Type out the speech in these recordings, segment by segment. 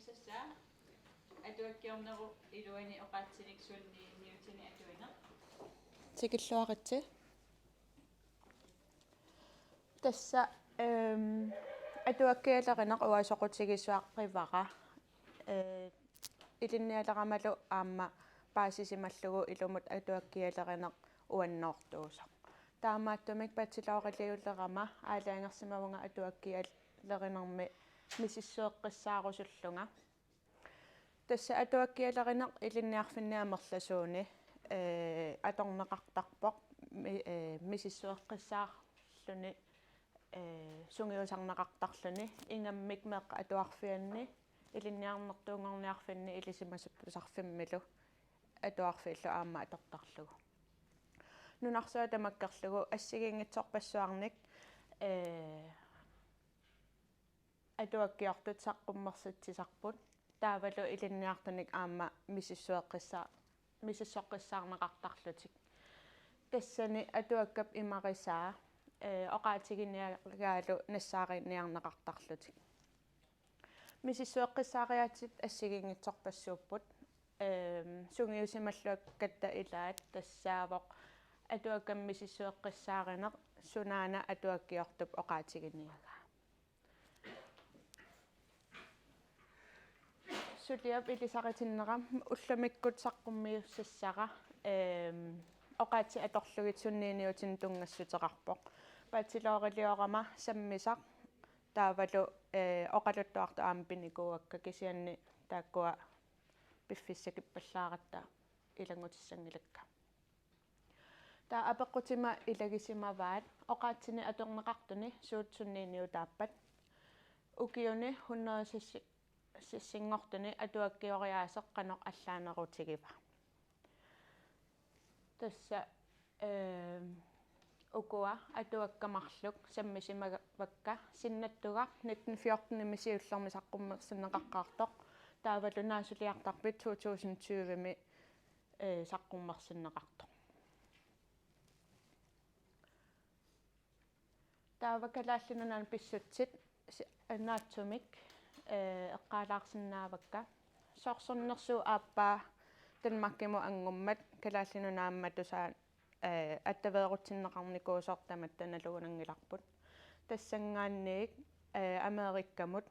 Sassa atuakkiorneru iluani oqaatsinik sunni niutini atuina Tikilluaqitsi tassa atuakkialerinaq uasoqutigissuaqqivara ilinnialерамалу аама паасисималлугу илумут атуаккиалеринеq уанноортуусaq таамааттумик патилаорилиуллерама аалаангерсимавунга атуаккиалеринерми мисиссуэққиссаарусуллунга тасса атуаккиалеринеq илинниарфинниамерласууни аторнеқартарпоq мисиссуэққиссаарлүни сунгиусарнеқартарлүни ингаммик меэққа атуарфианни илинниарнертуунгорниарфинни илисимасаппусарфиммилу атуарфииллу аама атортарлугу нунарсуа тамаккерлугу ассигингитсорпассуарник атуаккиортут саққуммерсатсисарпут таавалу илинниартаник аама мисиссоққиссаарнеқартарлутик тассани атуаккап имарисаа оqaатигиниагаалу нассаариниарнеқартарлутик мисиссуэққиссаариаатит ассигингитсорпассууппут сунгиусималлуак катта илаат тассаавоқ атуаккам мисиссуэққиссааринеқ сунаана атуаккиортуп оqaатигиниага сулиап илисаритиннерам улламиккут саққуммиуссассара оqaатси аторлугит суннииниутин тунгассутеқарпоқ патилоорилиорама саммисақ таавалу оқалуттуарта аама пиникууакка кисианни тааккуа пиффиссакиппаллааратта илангутиссангилакка таа апеққутима илагисимаваат оqaатсини аторнеқартуни суут суннииниу тааппат укиуни 100 сингортуни атуаккиориаасеқ қанеқ аллаанерутигива тасса укуа атуаккамарлук саммисимавакка синнаттугар 1914 мисиуллерми саққуммерсиннеқаққартоқ таавалу наасулиартарпит 2020ми саққуммерсиннеқартоқ таавакалааллинунаан писсутсит наатсумик эққалаарсинаавакка соорсорнерсуу ааппаа танмаккиму ангуммат калааллинунаамматусаа аттавеерутсиннеқарникуусортамат таналугунангиларпут тассангаанниик америккамут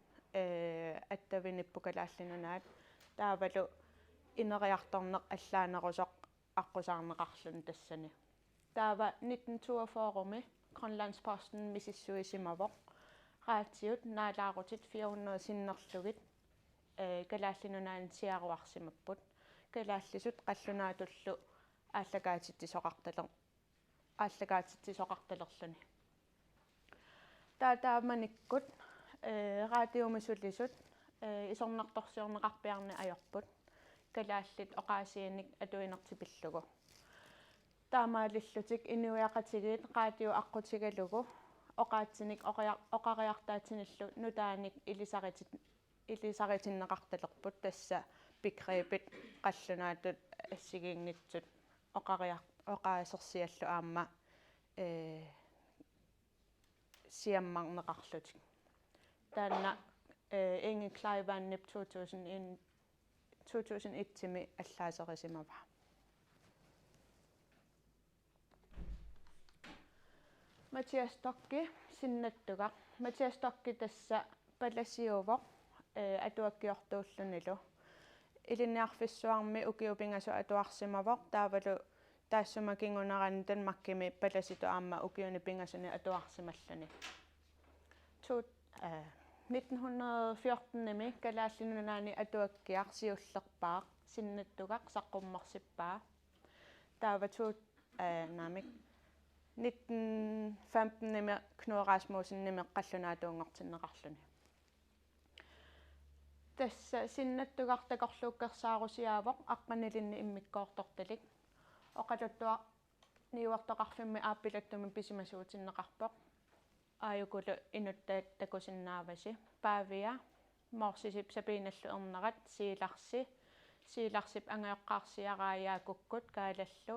аттавиниппу калааллинунаат таавалу инериарторнеқ аллаанерусоқ аққусаарнеқарлун тассани таава 1942ми Grønlandsposten мисиссуисимавоқ раатиут наалаарутит 400 синнерлугит калааллинунаан сиаруарсимаппут калааллисут қаллунаатуллу ааллагаатитсоқарталерлуни тааманиккут радиомисулисут исорнарторсиорнеқарпиарни ajorput калааллит оqaасианик атуинертипиллугу таамаалиллутик инуиақатигиит радио аққутигалугу оqaатсиник оқариартаатиниллу нутааник илисаритиннеқарталерпут тасса пикрепит қаллунаатут ассигингитсут оqaасерсиаллу аама сиаммарнеқарлутик таанна инги клайвааннип 2001-тими аллаасерисимава Mattias Tokki sinnattuga Mattias Tokki tassa palassiuvoq atuakkiortuullunilu ilinniarfissuarmi ukiupingasu atuarsimavoq taavalu taassuma tanmakkimi palasitu aamma ukiuni pingasuni atuarsimalluni 1914-nimi kalaallinunaani atuakkiarsiullerpaaq sinnattugaaq saqqummersippaa taava naamik 1915-nimi Knud Rasmussen-nimi qallunaatuungortinneqarluni тасса синнаттугартакорлууккерсааруsiaavoq аққаналинни иммиккоорторталик оқалуттуа ниуартоқарфимми ааппилаттуми писимасуутиннеқарпоқ ааюкулу инуттаат такусиннааваси паавиа морсисип сапииналлу ернерат сииларсип ангеоққарсиарааяакуккут каалаллу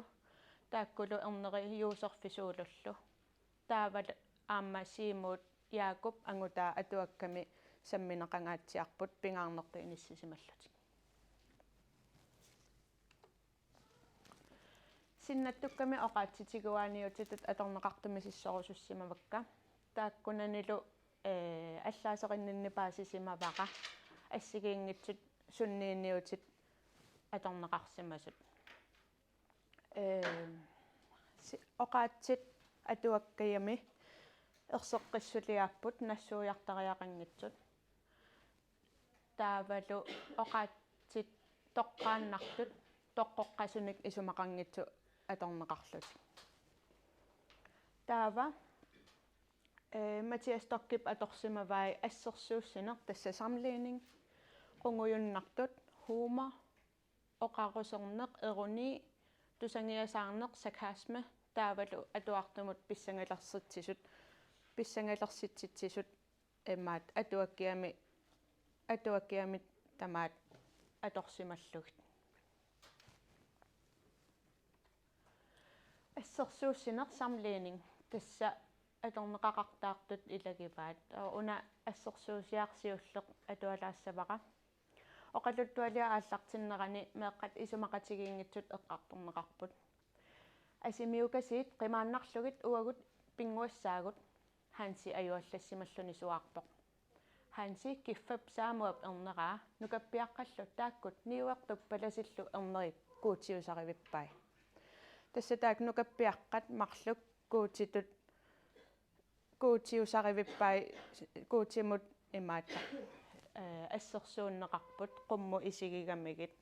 тааккулу ернери юусерфисуулуллу таавал аама сиимуут яакуп ангутаа атуакками самминеқангаатсиарпут пингаарнерпи иниссисималлутик синнаттукками оқаатситигуааниутитут аторнеқартуми сиссорусуссимавакка тааккунанилу аллаасеқиннинни паасисимаваqa ассигиингитсут сунниинниутит аторнеқарсимасут оқаатсит атуаккаями ерсеққиссулиааппут нассууяртариақангитсут таавалу оқаатсит тоққааннартут тоққоққасуник исумақангитсу аторнеқарлут таава Mathias Tokkip аторсимавай ассерсууссинер тасса samlening qungujunnartut humor оқарусернеқ эруни тусангиасаарнеқ сакасме таавалу атуартумут писсангалерситситсисут эмаат атуаккиами тамаат аторсималлугит ассерсууссинер samlening тасса аторнеқақартаартут илагиваат уна ассерсуусиарсиуллеқ атуалаассаваqa оқалуттуалиа ааллартиннерани меэққат исумақатигиингитсут эққарторнеқарпут асимиукасиит қимааннарлугит уагут пингуассаагут ханси аюаллассималлуни суаарпоқ ханси киффап саамуап ернераа нукаппиаққаллу тааккут ниуертуп паласиллу ернери куутиусаривиппай тасса таак нукаппиаққат марлук куутиусаривиппай куутимут имаатта ассерсууннеқарпут қумму исигигаммигит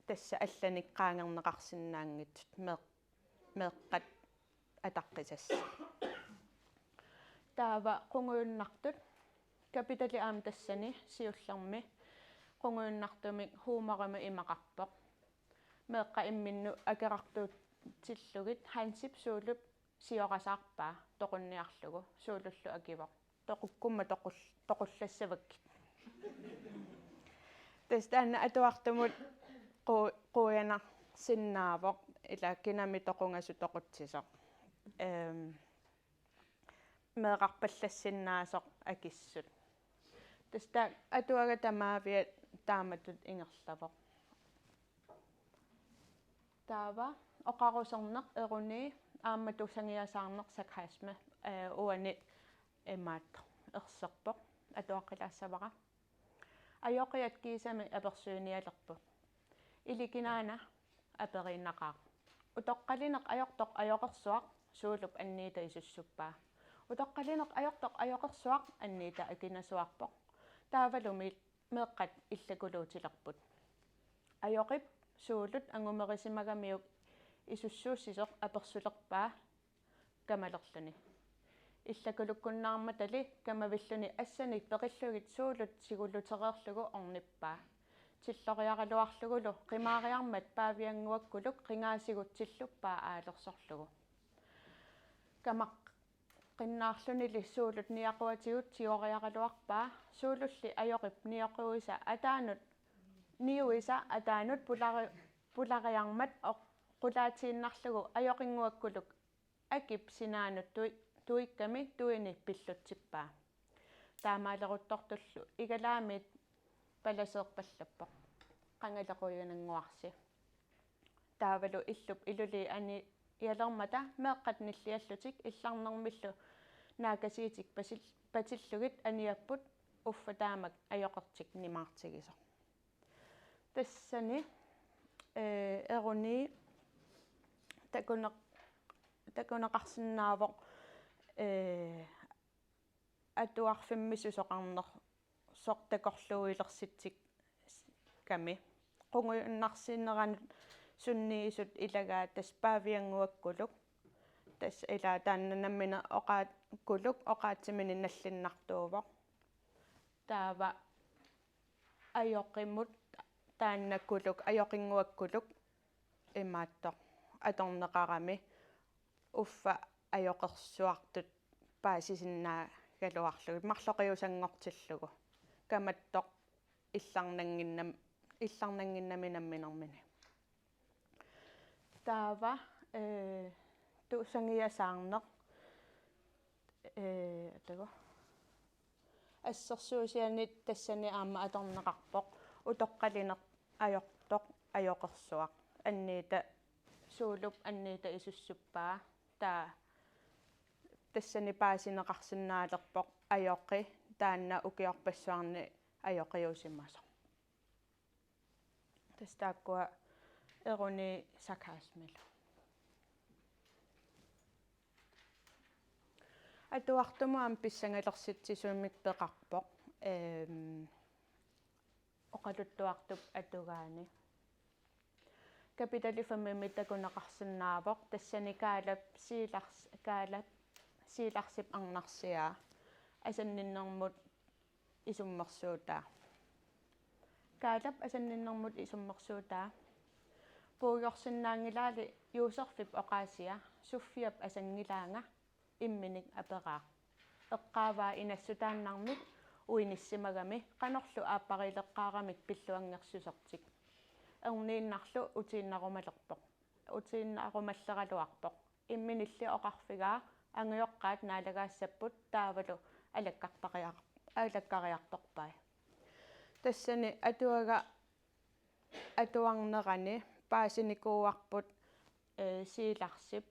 тасса алланиккаангернеқарсинаангитсут меэққат атаққисасса таава қунгуйуннартут капитали аам тассани сиуллерми қунгуйуннартумик хуумарами имақарпоқ меэққа имминну акерартуут тиллугит хансип суулуп сиорасаарпаа тоқунниарлугу суулуллу акивоқ тоқуккумма тоқуллассаваккит тестаана атуартумут қуяна синнаавоқ ила кинами тоқунгасу тоқутсисоқ меэқарпаллассиннаасоқ акиссут теста атуага тамаавиат тааматут ингерлавоқ таава оқарусернеқ эруни ааматусангиасаарнеқ сакхасме уани эмаат ерсерпоқ атуаққилаассаваqa ajokijat kiisami apersuunialerput ilikinaana aperinnaqaaq utoqqalineq ajortoq ajoqersuaq suulup anniita isussuppaa utoqqalineq ajortoq ajoqersuaq anniita akinasuarpoq taavalumi meeqqat illakuluutilerput ajoqip suulut angumerisimagammiuk isussuussisoq apersulerpaa kamalerluni иллакулуккуннаарма тали камавиллуни ассани пеқиллугит суулут сигуллутереерлугу орниppaa тиллориаралуарлугулу қимаариармат паавиангуаккулук қингаасигутсиллуппаа аалерсорлугу камақ қиннаарлунили суулут ниақуатигут тиориаралуарпаа суулулли ajоқип ниақуиса атаанут ниуиса атаанут пулариармат қулаатииннарлугу ajоқингуаккулук акип синаануттуи туикками туини пиллутсиппаа таамаалеруттортуллу игалаамит паласеерпаллаппоқ қангалеқуйунангуарси таавалу иллуп илули ани иалермата меэққат ниллиаллутик илларнермиллу наакасиитик патиллугит аниаппут уффа таамак ajоқертик нимаартигисо тассани эруни такунеқарсинаавоқ атуарфиммисусоқарнер сортакорлуилерситсик ками қунгуйуннарсинеранут сунниисут илагаа таспаавиангуаккулук тас ила тааннанаммина оқааккулук оқаатсимини наллиннартуувоқ таава ajоқиммут тааннаккулук ajоқингуаккулук имааттоқ аторнеқарами уффа ajоқерсуартут паасисиннаа галуарлугут марлоқиусангортиллугу каматтоқ илларнангиннаминамминермини таава тусангиасаарнеқ атаго ассерсуусиани тассани аама аторнеқарпоқ утоққалинеқ ajortoq ajоқерсуақ анниита суулуп анниита исуссуппаа таа тассани паасинеқарсинаалерпоқ ajоқи таанна укиорпассуарни ajоқиусиммасо тастааккуа эруни сакаасмилу атуартумаам писсангалерситсисуимик пеқарпоқ оқалуттуартуп атугаани капиталифаммими такунеқарсинаавоқ тассани каалап сииларсип арнарсиаа асанниннэрмут исуммерсуутаа каалап асанниннэрмут исуммерсуутаа пууйорсиннаангилаали юусерфип оқаасиа суффиап асангилаанга имминик апераа эққааваа инассутааннармик уиниссимагами канорлу ааппарилеққаарамик пиллуангерсусертик эрнииннарлу утииннарумалерпоқ утииннарумаллералуарпоқ имминилли оқарфигаа ангиоққаат наалагаассаппут таавалу алаккариарторпай тассани атуага атуарнерани паасиникууарпут сииларсип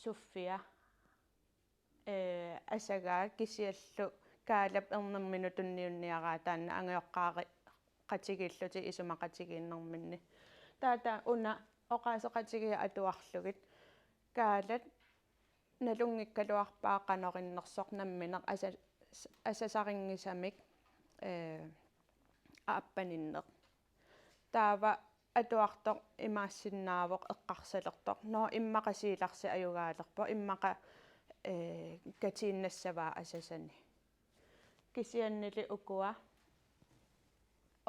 суффиа асагаа кисиаллу каалап ернэрмину тунниунниараа таанна ангиоққаари qatигиллути исумақатигииннэрминни таата уна оқаасеқатигиа атуарлугит каалат налунгиккалуарпаа канориннерсоқ намминеқ асасарингисамик ааппаниннеқ таава атуартоқ имаассиннаавоқ эққарсалертоқ ноо иммақасииларси аюгаалерпо иммақа катииннассаваа асасани кисианнили укуа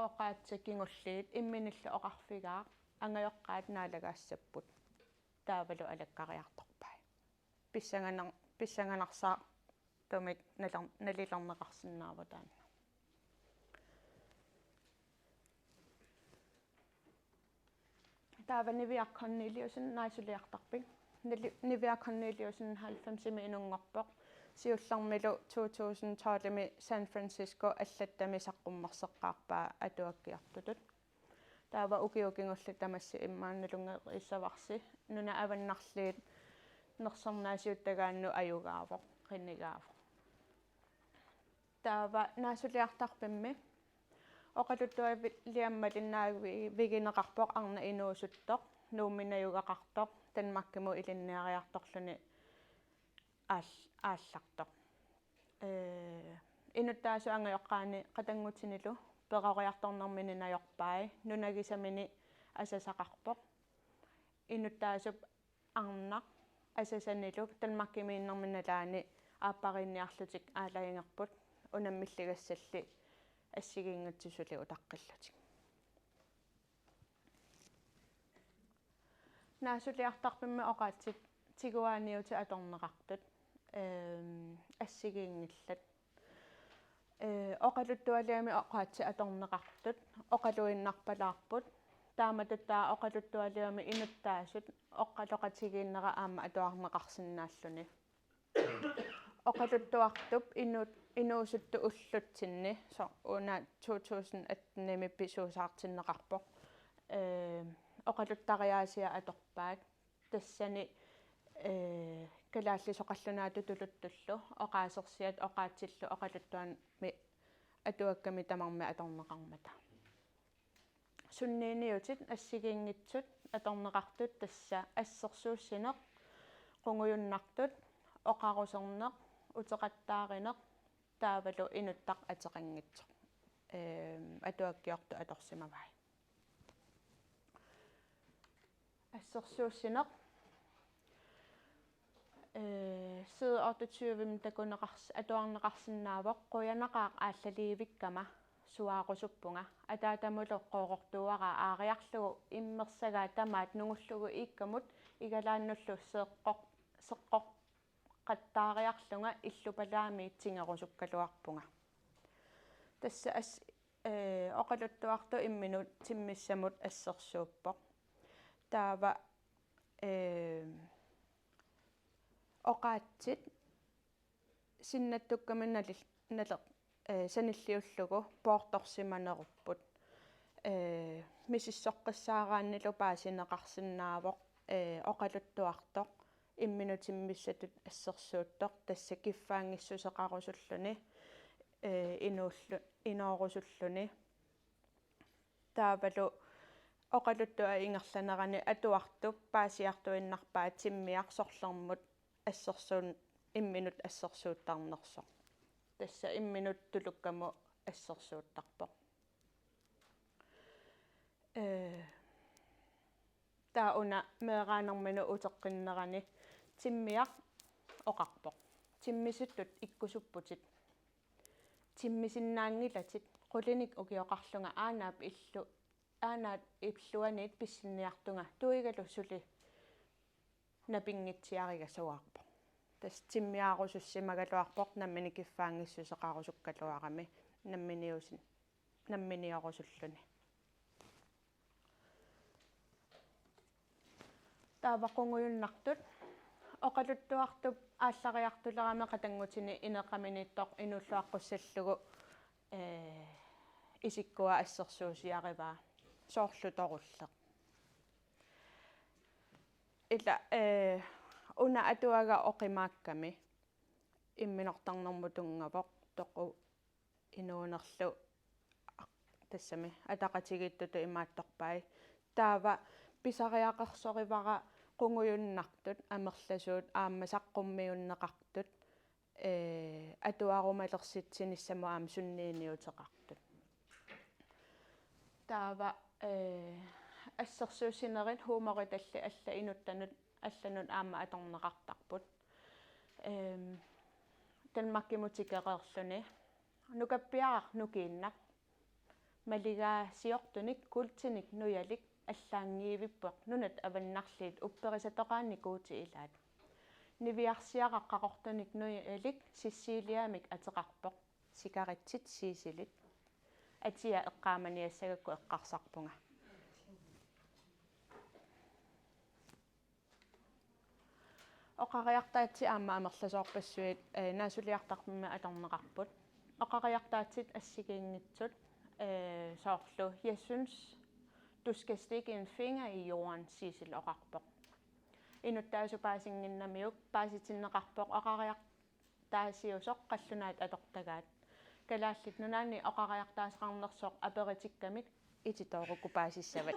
оқаатсакингуллиит имминилла оқарфигаа ангайоққаат наалагаассаппут таавалу алаккариарторпай писсанганарсаа томик налилернеқарсинаава таана таава нивиаркорнилиусен наасулиартарпик нивиаркорнилиусен 90-ми инунгорпоқ сиуллэрмилу 2012-ми Сан Франциско аллаттами саққуммарсеққарпаа атуаккиартутут таава укиукингулли тамасси иммаанналунге иссаварси нуна аваннарлиит нерсернаасиуттагаанну аюгаавоқ qinnigaavo таава наасулиартарпимми оқалуттуави лиаммалиннаави вигинеқарпоқ арна инуусуттоқ нууминаюгақартоқ танмаккиму илинниариарторлуни ааллартоқ инуттаасу ангайоққаани қатангутинилу пеқариарторнэрмини наёрпаи нунагисамини асасақарпоқ инуттаасуп арнақ асасанилу танмаккимииннэрминалаани ааппаринниарлутик аалаингерпут унаммиллигассалли ассигингатсусули утаққиллутик наасулиартарпимми оқаатсит тигуааниути аторнеқартут ассигиингиллат оқалуттуалиами оқаатси аторнеқартут оқалуиннарпалаарпут таамататтаа оқалуттуалиами инуттаасут оққалоқатигииннера аама атуарнеқарсинааллуни оқалуттуартуп инуусутту уллутсинни со уна 2018-ми писуусаартиннеқарпоқ оқалуттариаасиа аторпаат тассани калааллисоқаллунаату тулуттуллу оқаасерсиат оқаатсиллу оқалуттуанми атуакками тамарми аторнеқармата суннииниутит ассигиингитсут аторнеқартут тасса ассерсууссинеқ қунгуйуннартут оқарусернеқ утеқаттааринеқ таавалу инуттақ атеқангитсоқ атуаккиорту аторсимавай ассерсууссинеқ сид 28-ми такунеқарс атуарнеқарсинаавоқ қуянеқаақ ааллаливиккама суаарусуппунга атаатамуло қоорортуара аариарлугу иммерсагаа тамаат нугуллугу ииккамут игалааннуллу сеққоқ қаттаариарлунга иллупалаами итсингерусуккалуарпунга тасса оқалуттуарту имминут тиммиссамут ассерсууппоқ таава оқаатсит синнаттукками налеқ sanilliullugu poortorsimanerupput misissoqqissaaрааннилу paasineqarsinnaavoq oqaluttuartoq imminutimmissatut assersuuttoq tassa kiffaangissuseqarusulluni inoorusulluni taavalu oqaluttua ingerlanerani atuartup paasiartuinnarpaa timmiarsorlermut assersuun imminut assersuuttarnersoq tassa imminut tulukkamu assersuuttarpoq taa una meeraanerminu uteqqinnерани timmiaq oqarpoq timmisuttut ikkusupputit timmisinnaangilatit qulinik ukioqarlunga aanaat illuaniit pissinniartunga tuigalu suli napingitsiariga suarpoq tas timmiaarusussimaгаluарpoq nammini kiffaangissuseqarusukkaluarami namminiorusуlluni тааваққунгуйуннартут оқалуттуартуп ааллариартулерами қатангутини инеқаминиттоқ инуллуаққуссаллугу исиккуа ассерсуусиариваа соорлуторуллеқ ила уна атуага оқимаакками имминортарнэрмутунгавоқ тоқу инуунерлу тассами атақатигиттуту имаатторпай таава писариақерсоривара qungujunnartut amerlasuut aammasаққуммиуннеқартут атуарумалерситсинissamo aam sunniiniuteqartut taava ассерсуусинерит хуумориталли алла инуттанут алланут аама аторнеқартарпут талмаккимутикеқерлүни нукаппиарар нукииннақ малигаа сиортуник култиник нуялик аллаангиивиппеқ нунат аваннарлиит упперисатоқаанни куути илаат нивиарсиақаққақортуник нуялик сиссиилиамик атеқарпоқ сикаритсит сиисилит атиа эққааманиассагакку эққарсарпунга оқариартаатси аама амерласоорпассуит наасулиартарпимма аторнеқарпут оқариартаатсит ассигиингитсут соорлу jeg synes du skal stikke en finger i jorden sisil oqarpoq inuttaasu paasinginnamiuk paasitinneqarpoq oqariartaasiusoq qallunaat atortagaat kalaallit nunaani oqariartaasqarnersoq aperitikkamik ititooruku paasissavat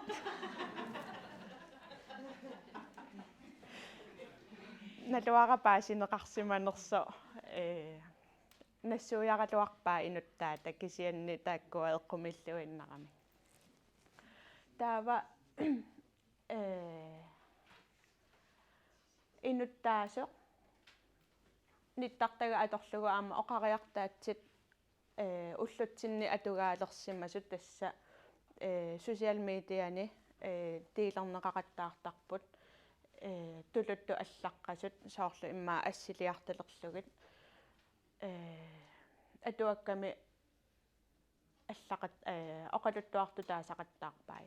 naluara paasineqarsimanerso нассуягалуарпаа инуттаата кисианни тааккуа эққумиллуиннарами таава инуттаасоқ ниттартага аторлугу аама оқариартаатсит уллутсинни атугаалерсимасут тасса социал медиани тилернеқақаттаартарпут тулутту аллаққасут соорлу иммаа ассилиарталерлугит атуакками аллақат оқалуттуарту таасақаттаарпай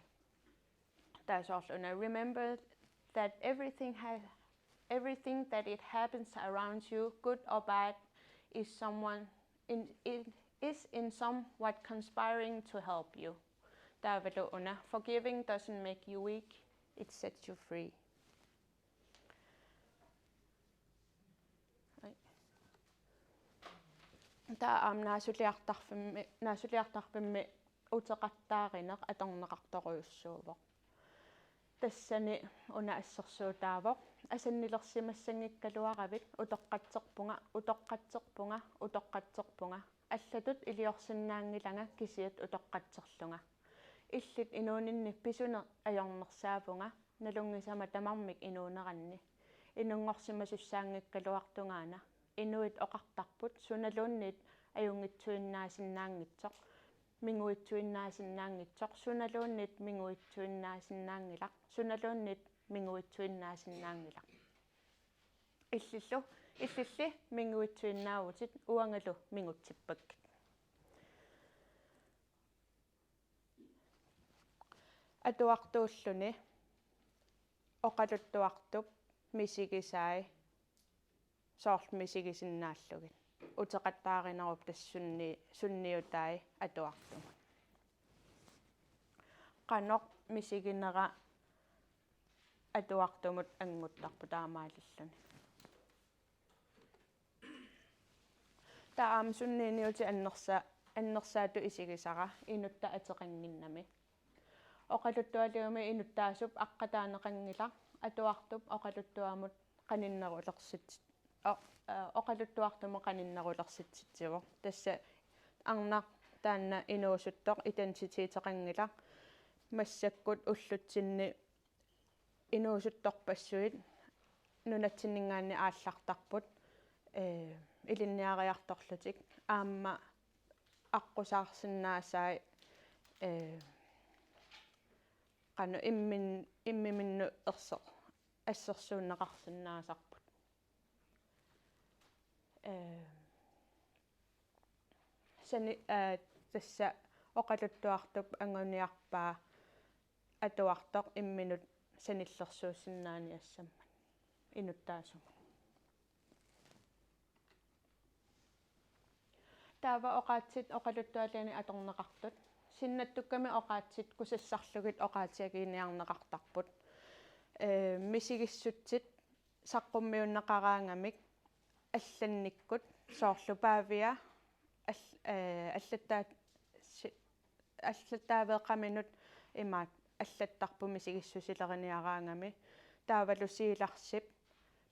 таасоорлуна remember that everything that it happens around you good or bad is in somewhat conspiring to help you taavaluuna forgiving doesn't make you weak it sets you free таам наасулиартарпимми утеқартаарине аторнеқарторуйуссуувоқ тассани уна ассерсуутаавоқ асаннилерсимассангиккалуаравит утоққатсерпунга аллатут илиорсиннаангилага кисиат утоққатсерлунга иллит инуунинни писуне ajornersaavunga налунгисама тамармик инуунеранни инунгорсимасуссаангиккалуартунгаана инуит оқартарпут суналуунниит аюнгитсуиннаасиннаангитсоқ мингуитсуиннаасиннаангитсоқ суналуунниит мингуитсуиннаасиннаангилақ суналуунниит мингуитсуиннаасиннаангилақ иллилли мингуитсуиннаавутит уангалу мингутсиппаккит атуартууллуни оқалуттуартуп мисигисаи соорл мисигисиннааллугит utaqattaarinnerup sunniutai atuartum qanoq misiginera atuartumut anguttarpu taamaallalluni taam sunniiniuti annersaatu isigisara inutta ateqanginnami oqaluttualiumi inuttaasup aqqataaneqangila atuartup oqaluttuamut qaninnerulersit oqaluttuartumu qaninnerulersitsitigu tassa arnaq taanna inuusuttoq identiteteqangila massakkut ullutsinni inuusuttorpassuit nunatsinningaanni aallartarput ilinniariartorlutik aamma аққусаарсиннаасаи qanu immiminnu ассерсууннеқарсинаасарпут сани тасса оқалуттуартуп ангуниарпаа атуартоқ имминут саниллерсууссиннаани ассаммат инуттаасума таава оqaatsit оқалуттуалиани аторнеқартут синнаттукками оqaatsit кусассарлугит оqaатиагииниарнеқартарпут мисигиссутсит саққуммиуннеқараангамик алланниккут соорлу паавиа аллаттаавеэққаминут имаат аллаттарпу мисигиссусилериниараангами таавалусииларсип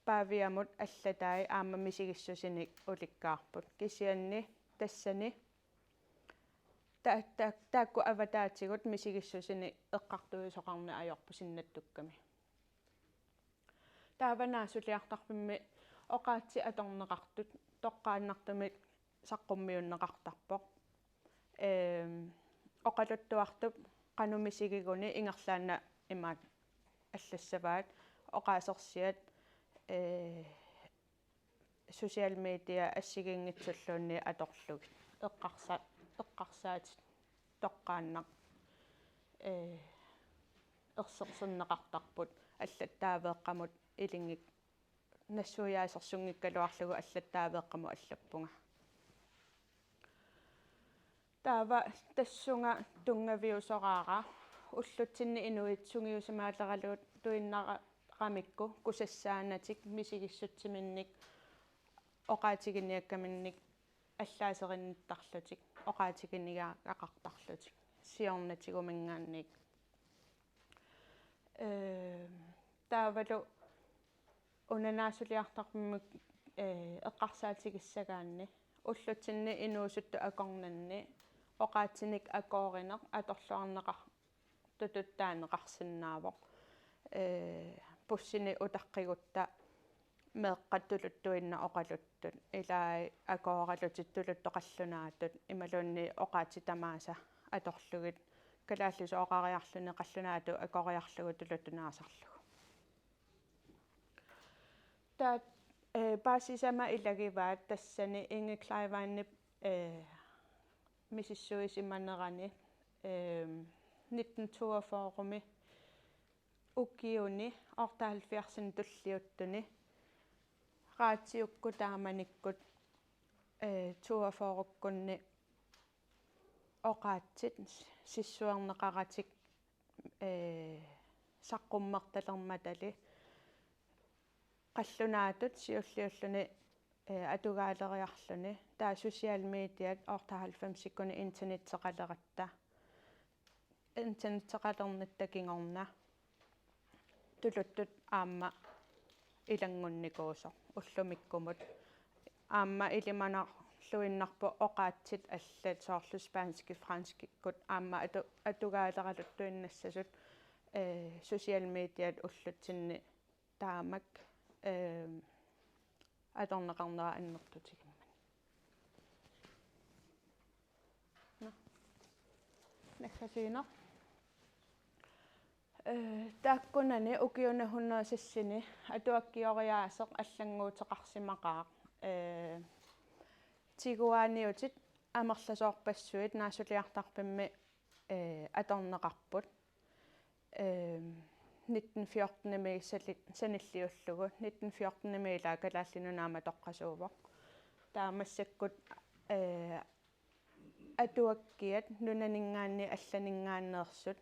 паавиамут аллатаи аама мисигиссусиник уликкаарпут кисианни тассани таакку аватаатигут мисигиссусини эққартуисоқарни аёрпу синнаттукками тааванаасулиартарпимми оqaатси аторнеқартут тоққааннартумик саққуммиуннеқартарпоқ оқалуттуартуп qanumisigigunni ingerlaanna imaat аллассаваат оqaасерсиат social media ассигингитсуллуунни аторлугит эққарсаат тоққааннақ ерсерсернеқартарпут аллаттаавеэққамут илингик нассуяасерсунгиккалуарлугу аллаттаавеэққаму аллаппунга таава тассунга тунгавиусораара уллутсинни инуит сунгиусимаалералуут туиннарамикку кусассаанатик мисигиссутсиминник оqaатигиниаккаминник аллаасеринниттарлутик оqaатигинигаа ақартарлутик сиорнатигумингаанник таавалу унанаасулиартарпиммик эққарсаатигиссагаанни уллутсинни инуусутту акорнанни оqaатсиник акооринеқ аторлуарнеқар тутуттаанеқарсинаавоқ пуссини утаққигутта меэққаттулуттуинна оқалуттут илаи акооралутиттулуттоқаллунаатут ималуунни оqaатси тамааса аторлугит калааллусо оқариарлуни қаллунаату акориарлугу тулуттунаасарлугу таат паасисама илагиваат тассани ингиклаивааннип мисиссуисиманерани 1942-ми уккиуни ортаалфиарсин туллиуттуни раатиукку тааманиккут 42-уккунни оqaатсит сиссуарнеқаратик саққуммерталерматали қаллунаатут сиуллиуллуни атугаалериарлуни таа social mediat ортаалфамсиккуни интернеттеқалернаттакингорна тулуттут аама илангунникуусо уллумиккумут аама илиманарлуиннарпу оqaатсит аллат соорлу спаански франскиккут аама атугаалералуттуиннассасут social mediat уллутсинни таамак аторнеқарнера аннертутигиммани наккасиинер тааккунани укиунахуннерсассини атуаккиориаасеқ аллангуутеқарсимақаа тигуааниутит амерласоорпассуит наасулиартарпимми аторнеқарпут 1914-ми саниллиуллугу 1914-ми илаа калааллинунаама тоққасуувоқ таамассаккут атуаккиат нунанинггаанни алланинггааннеерсут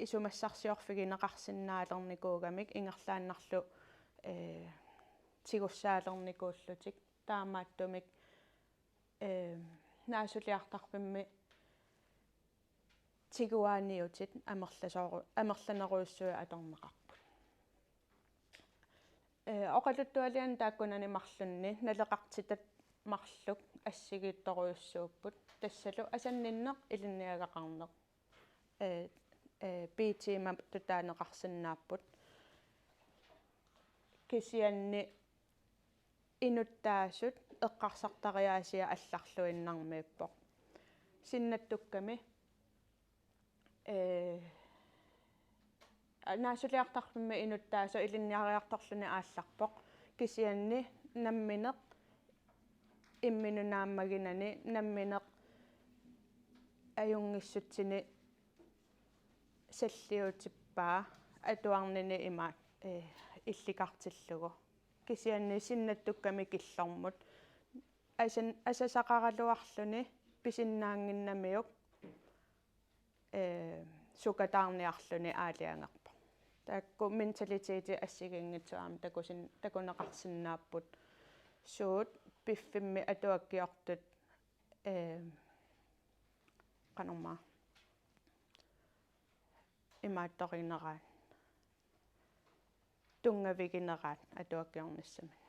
исумассарсиорфигинеқарсинаалерникуугамик ингерлааннарлу тигуссаалерникууллутик таамааттумик наасулиартарпимми тигуааниутит амерланеруйуссуа аторнеқарпут оқалуттуалиан тааккунани марлунни налеқартитат марлук ассигиитторуйуссууппут тассалу асанниннеқ илинниагақарнеқ битима тутаанеқарсинааппут кисианни инуттаасут эққарсартариаасиа алларлуиннармииппоқ синнаттукками наасулиартарпимми инуттаасо илинниариарторлуни аалларпоқ кисианни намминеқ имминунааммагинани намминеқ аюнгиссутсини саллиутиппаа атуарнини имаат илликартиллугу кисианни синнаттукками киллормут асасақаралуарлуни писиннаангиннамиук сукатаарниарлуни аалиангерпа таакку менталитети ассигингитсуаама такунеқарсинааппут суут пиффимми атуаккиортут канарма имаатторинераат тунгавигинераат атуаккиорниссами